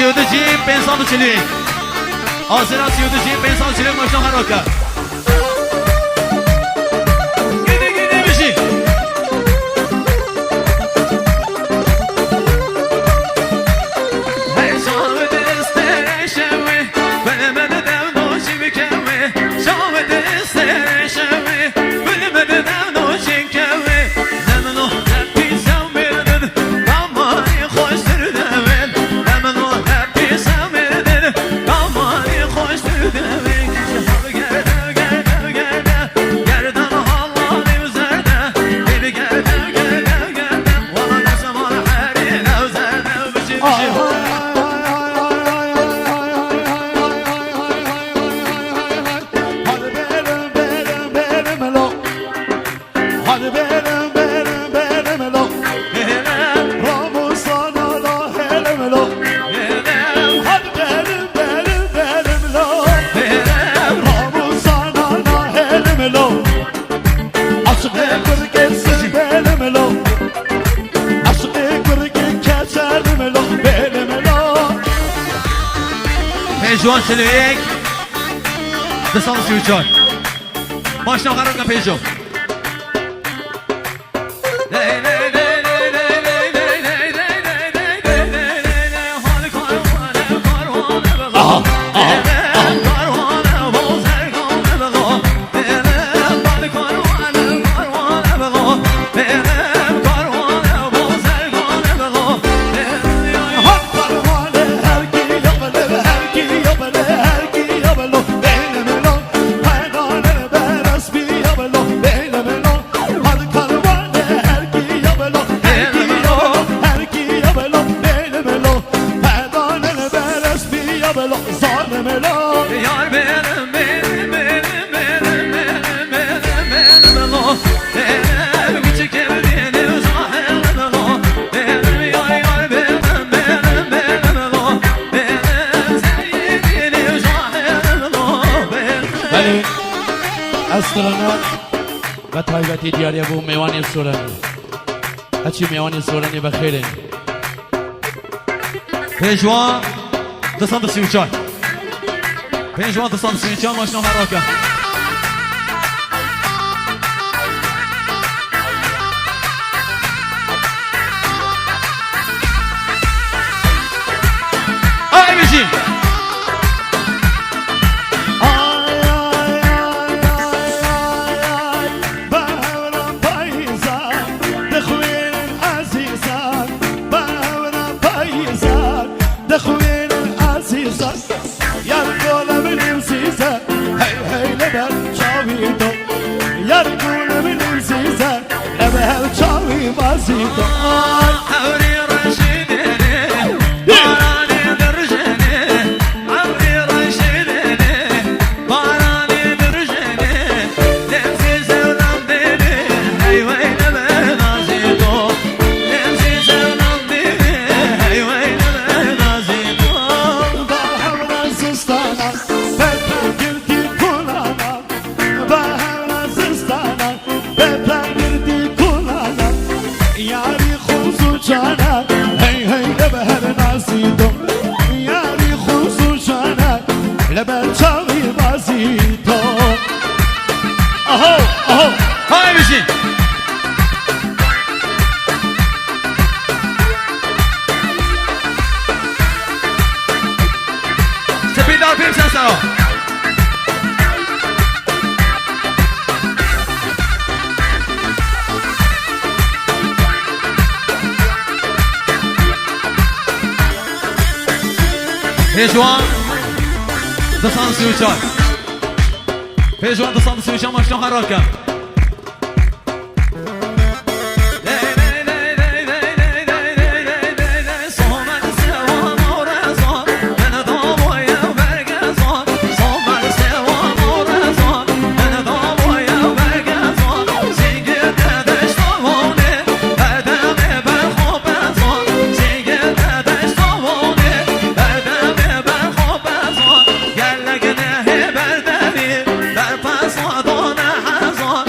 32 جيب بإنسان وشليك آسنا 32 جيب بإنسان وشليك ماشنا حركة قدي بشي هاي شاوة استري شوي بلمد دونوشي بكوي شاوة استري شوي بلمد دونوشي كوي نمنو هبي سومردن دماري خوش تردوين نمنو هبي سومردن دماري خوش تردوين شهر گردم گردم گردم گردم حالاني وزردم بيبي گردم گردم گردم والله نسمار حري لو زردم بشي بشي پیجوان شلویک دستان سویچان ماشنا قرار کن پیجو استرانه و تایبتی دیاری بو میوانی سورانی هچی میوانی سورانی بخیره پیجوان دستان سویچان پیجوان دستان سویچان ماشنا حرکه آی بشین حوري رشيدني باراني درجني حوري رشيدني باراني درجني لمسي سونام ديني هاي وين بنازيتو لمسي سونام ديني هاي وين بنازيتو بحاول سستانا بتاكلتي كولانا بحاول سستانا بتاكلتي كولانا یاری خوزو جانا هی هی لبهر نازیدو یاری خوزو جانا لبهر چاوی بازیدو اهو اهو های بشین سپیدار پیم سنسارا پیجوان دستان سویچان پیجوان دستان سویچان ماشنا حرکه در پس آدانه هزار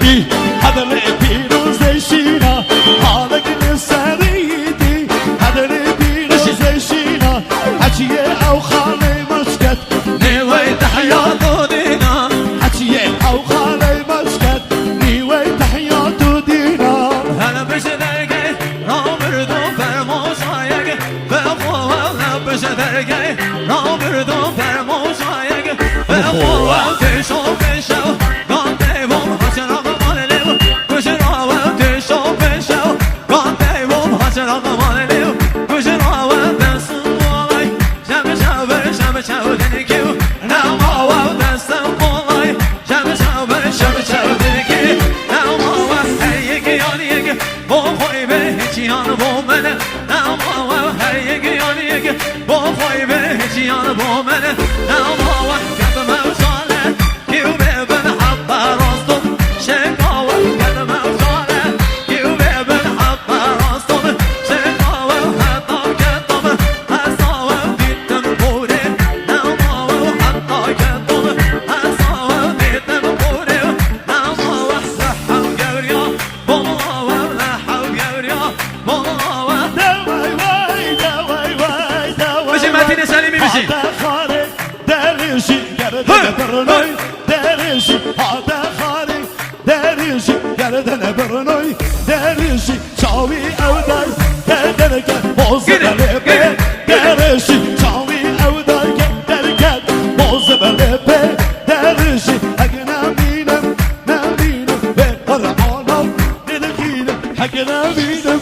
درشی هدل پیروز شینا حالا گل سریدی هدل پیروز شینا حچیه او خاله مشکت نیوی تحیات و دینا حچیه او خاله مشکت نیوی تحیات و دینا هلا بشدرگی نامردم فرماشایگی به خواه بشدرگی نامردم فرماشایگی به خواه تشو بشو گان دیوم حسن آقا لیو کشن آوه تشو بشو گان دیوم حسن آقا لیو کشن آوه دستم آوه شب شو دنگیو نام آوه دستم آوه شب دنگی نام آوه هر یکی یعنی یکی با خوی به هیچیان با منه نام آوه هر یکی یعنی یکی با خوی به هیچیان با منه نام آوه کدم اوزاله کیو ببن حب راستم شکاوه کدم اوزاله کیو ببن حب راستم شکاوه حتی کدم حساوه دیدم بوره نام آوه حتی کدم حساوه دیدم بوره نام آوه لحو گوریا بوماوه لحو گوریا بوماوه دوای وای دوای وای دوای بشین متین سلیمی بشین خاره درشی گردن برنوی درشی هاده خاره درشی گردن برنوی درشی چاوی اودای درکت باز بلبه درشی چاوی اودای درکت باز بلبه درشی اگه نمینم به قرآنا دلخینم اگه نمینم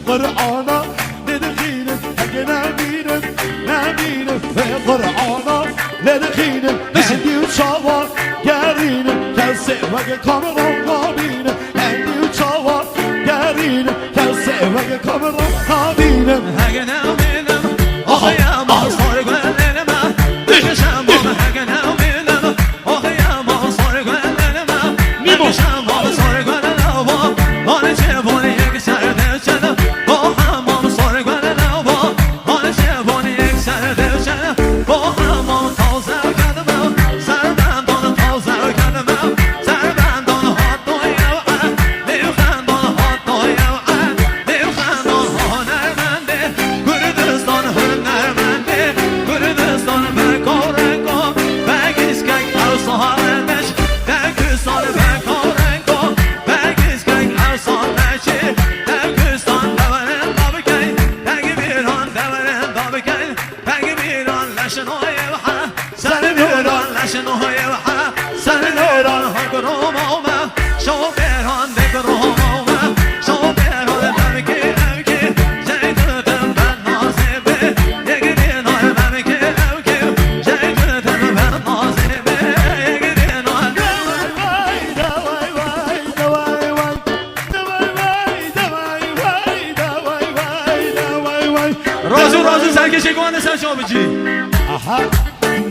قرآنا دلخینم اگه نمینم به قرآنا دلخینم هندی و چاوا گرینم کسی وگه کامران قابینم هندی و چاوا گرینم کسی وگه کامران قابینم اگه نمیدم آخه اما سرگلن من بکشم بام اگه نمیدم آخه اما سرگلن من بکشم بام سرگلن بام آن چه بانی یک سرده شدم با همام سرگلن بام آن چه بانی یک سرده شدم با همام تازه کردم سربندان تازه کردم سربندان هات دویم لیوخندان هات دویم لیوخندان هنرمنده کردستان هنرمنده کردستان بکارنگو بگیسکک اوسانش در کردستان بکارنگو بگیسکک اوسانشی در کردستان دورن دابکن بگی بیران دورن دابکن بگی بیران لشنوی وحا سر بیران لشنوی وحا سر بیران هنگروم آمه شو بیران دگروم آمه شو بیران دمکی اوکی جیدتم بن نازیبه یکی دینار ممکی اوکی جیدتم بن نازیبه یکی دینار دوای وای دوای وای دوای وای دوای وای دوای وای رازو سرکشی کنه سر شما بچی آها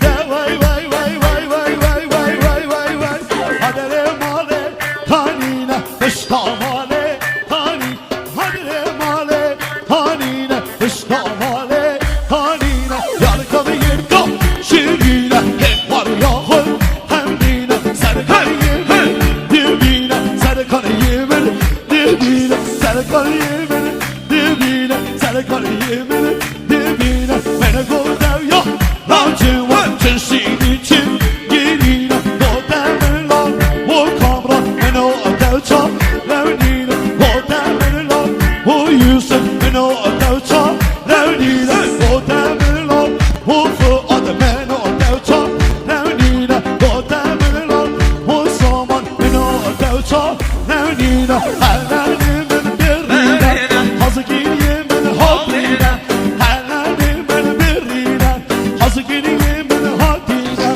دوای وای وای وای وای وای وای وای وای وای هدر ماله کانینه اشتاماله کانی هدر ماله کانینه اشتاماله کانینه یار کبه یرگو شیرینه هم var yağın hem dine serkan yemin dibine serkan yemin dibine serkan yemin dibine serkan yemin dibine beni godev ya lancı var çeşin için girine godev lan o kamra beni o ödev çal levnine godev lan o yüzden beni o ödev çal levnine godev lan o fuat beni o ödev çal levnine godev lan o zaman beni o ödev çal levnine helalimin birine hazıkiyemin hoplina helalimin birine hazıkiyemin hoplina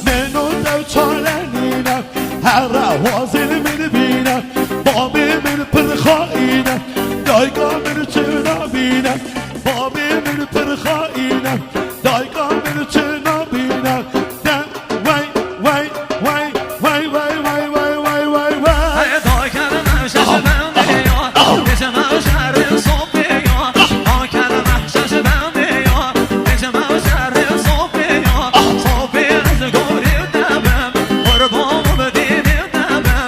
ben o ödev çal levnine her vazilimin bine babimin pırhaine daygamın çınabine babimin pırhaine daygamın çınabine vay vay vay vay vay vay vay vay vay vay Hey, dağ kelime şaşı ben diyor geçemem şerri sofiyor dağ kelime şaşı ben diyor geçemem şerri sofiyor sofiyanızı görüp demem kurbağımı dinip demem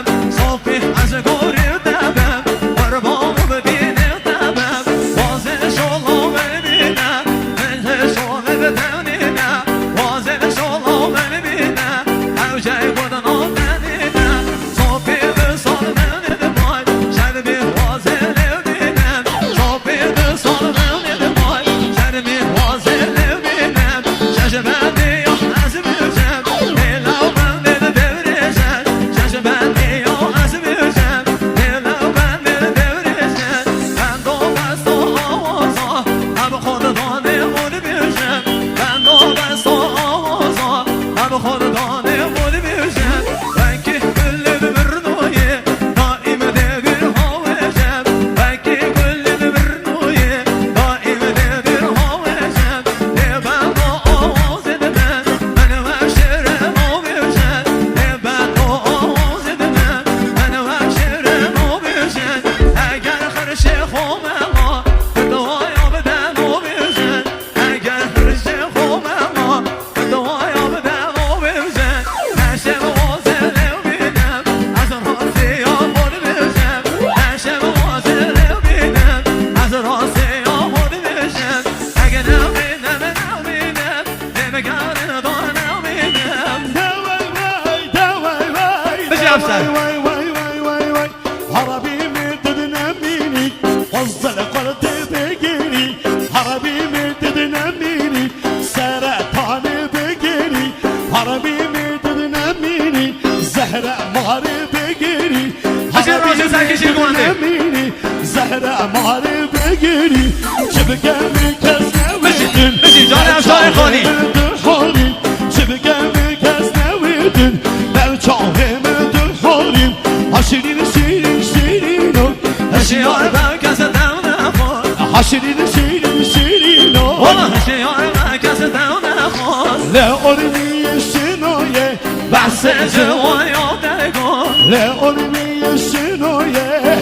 سرکشی کننده نمینی زهر ماره بگیری چه بگم کس نویدن بشین جان افشار خانی چه بگم کس نویدن در چاه من در حالیم هاشیرین شیرین شیرینو هشیار بر کس دم نخواد هاشیرین شیرین شیرینو هشیار بر کس دم نخواد لعرمی شنویه بس جوان یادگار لعرمی شنویه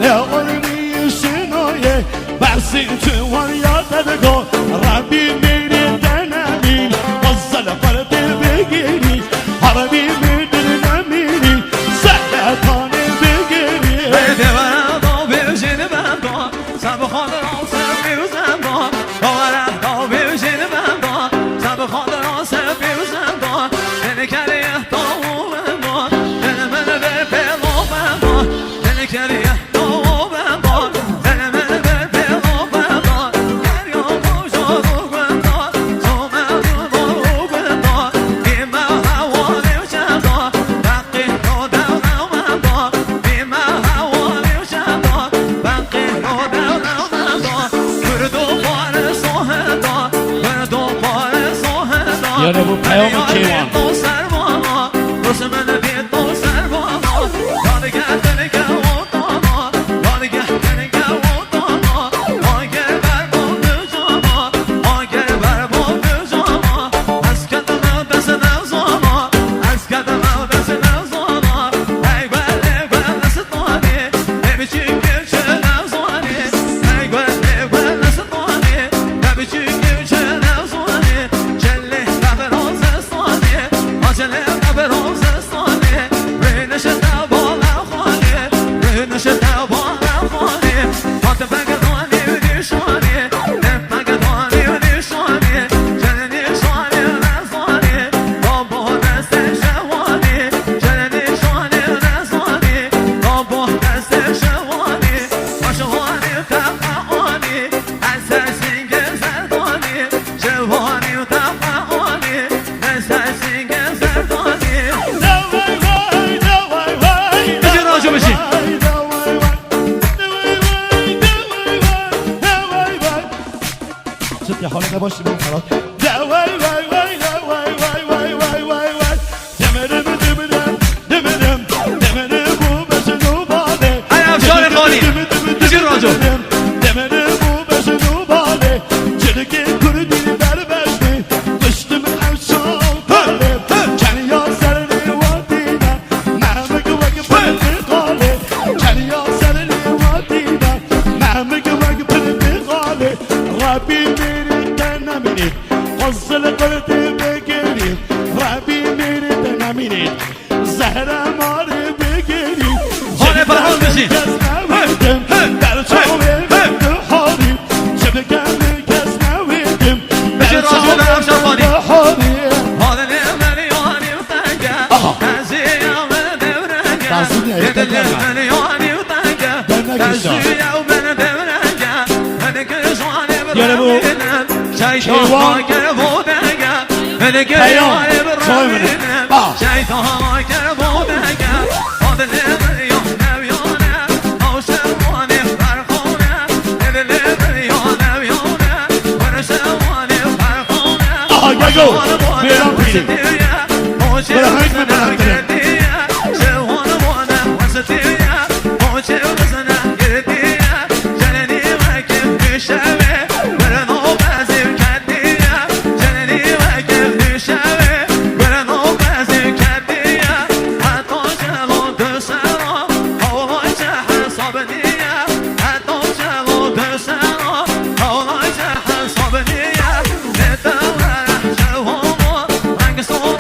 لعرمی شنویه بس جوان یادگار ربی میری دنمین غزل فرد بگیری عربی میری نمینی سهلتانه بگیری بده برم دا بیوشین بم دا سب خانه را سب بیوزم دا باورم دا بیوشین بم دا سب خانه را سب بیوزم دا دل کریه دا اومم دا دل من بر پیلا بم دا دل کریه دا اومم دا دل من بر پیلا بم دا گریا باشا رو گم دا سومم دو رو گم دا بیمه حوالی وشم دا بقی رو دونم دا بیمه حوالی وشم دا بقی رو دونم دا کرد و بار سوه دا کرد و بار سوه دا یاره بو پیام کیوان دو سروانا رسم نبید دو سروانا یادگر دلگه و دانا یادگر دلگه و دانا آگر بر بود جانا آگر بر بود جانا از کدم دست نزانا از کدم دست نزانا ای بر دست دانی نمیچی که چه نزانی ای بر دست دانی نمیچی که چه نزانی چله لب روزستانی آجله لب روزستانی رینش دبال خانی رینش دبال خانی حتی بگدانی و نیشانی بگدانی و نیشانی چله نیشانی نزانی بابا دست شوانی چله نیشانی نزانی بابا دست شوانی آشوانی و تفعانی از سرسینگ زردانی شوانی و تفعانی از سرسینگ زردانی دوای وای دوای وای بشین راجو بشین ست حالا نباشی من فراد دوای وای وای دوای وای وای وای وای وای دمرم دمرم دمرم دمرم بو بشنو باده ای افشار خانی بشین راجو دمرم بو بشنو باده چرکه کردی در بشنی قشتم افشار باده کنیا سرنی وادینا نمک وگ پرد قاله کنیا سرنی وادینا نمک وگ پرد قاله ربی میری تنمینی غزل قرد بگیری ربی میری تنمینی زهر ماره بگیری خانه فرهان بشین در چاوه حالی چه بگم کس نویدم بشین راجو در افشار خانی حالی حالا ملیانی و تنگه تزیم دورنگه تزیه دل ملیانی و تنگه تزیه من دورنگه من کشانی برمینم شیطان آگر بودنگه من کشانی برمینم شیطان آگر بودنگه حالا ملیان نویانه آشوانی فرخونه دل ملیان نویانه ورشوانی فرخونه آها گو بیرام پیدیم Rang so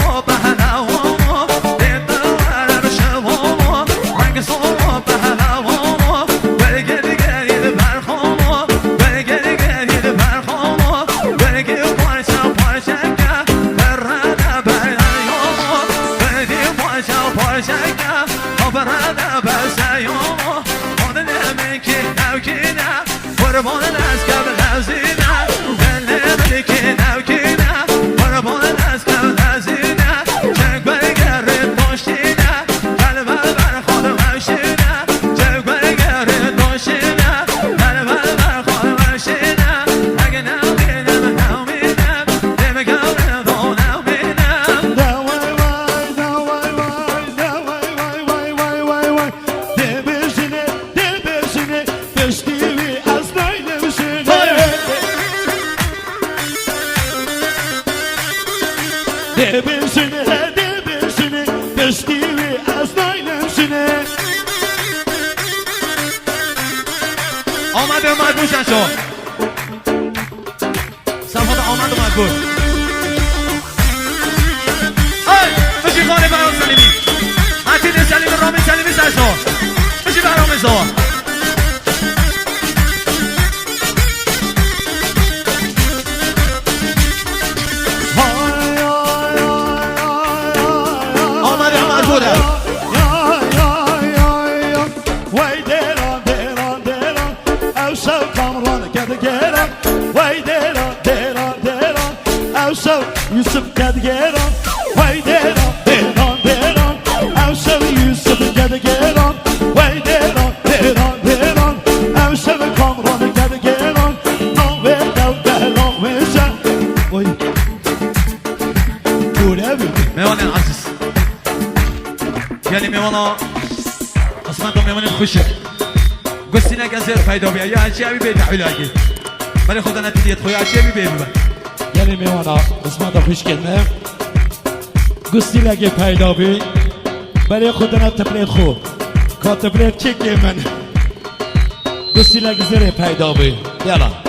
دبسونه دبسونه دستیوی از نایلمسونه آمده اومد بوشن شو صفحات آمد اومد بود ای بشی خانه برام سلیمی حتید سلیم رامین سلیمی سرشو بشی برام ازا آمده اومد بوده So Yusuf gotta get on, wait it on, get on, get on. I'm so Yusuf gotta get on, wait it on, get on, get on. I'm so come on, gotta get on, no without that long vision. Boy, good everything. میوان عزیز یعنی میوانا اصلا تو میوان خوشه گستی نگذر پیدا بیا یا هرچی همی بید تحویل اگه برای خدا نتیدیت خوی هرچی همی بید ببن یعنی میوانا قسمت خوش کنه گستی لگه پیدا بی برای خود نتبلیت خو کاتبلیت چکه من گستی لگه زره پیدا بی یلا